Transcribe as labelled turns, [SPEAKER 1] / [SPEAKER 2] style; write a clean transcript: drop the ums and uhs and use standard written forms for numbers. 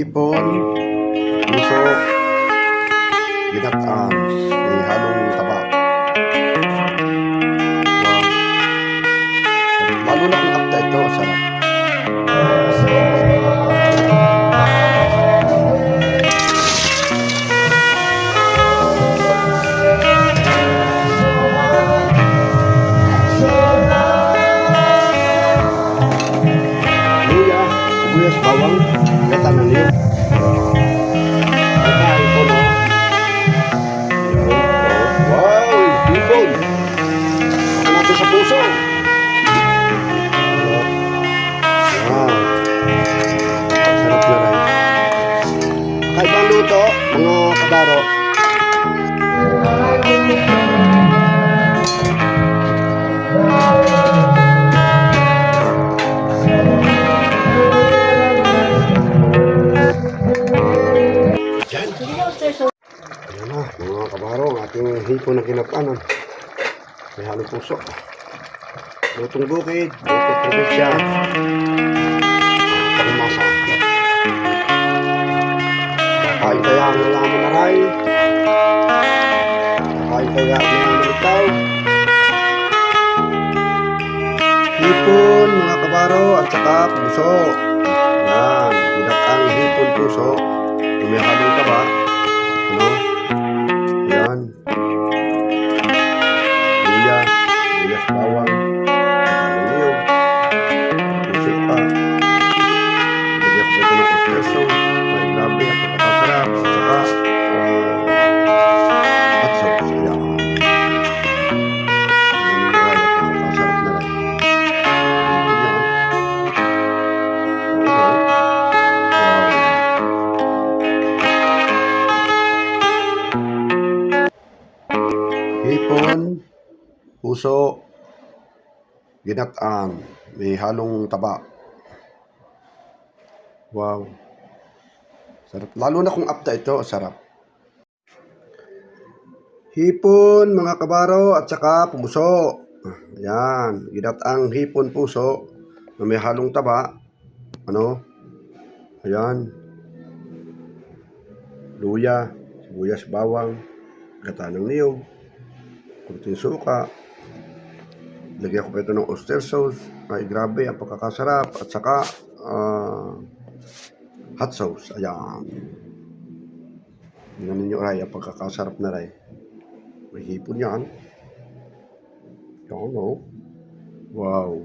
[SPEAKER 1] hipon, puso, ginataan, may halong taba. Wow. Lalo na kung apta ito, sarap. Luya, sibuyas, bawang, gata ng niyog. Sa puso. Wow. Sarap na rin. Kakaibang luto, mga kabaro. Yan. Ayan na, mga kabaro, ang ating hipon na kinakanan. May halong puso. Lutong bukid, lutong probinsya. Pagmasa. Kain kaya ang laman na ray. Kain kaya ang laman na itaw. Hipon, mga kabaro, at saka puso. Yan, ginatang hipon puso. May halong taba. Ano? Yan. Luya, luyas bawang. Hipon, puso, ginataan, may halong taba. Wow. Sarap. Lalo na kung apta ito, sarap. Hipon, mga kabaro, at saka puso. Ayan, ginataang hipon puso na may halong taba. Ano? Ayan. Luya, sibuyas, bawang, gata ng niyog, kunting suka. Lagyan ko pa ito ng oyster sauce. Ay, grabe, ang pagkakasarap. At saka, hot sauce. Ayan. Tingnan ninyo, ay, ang pagkakasarap na rin. May hipon yan. Yan, no? Wow.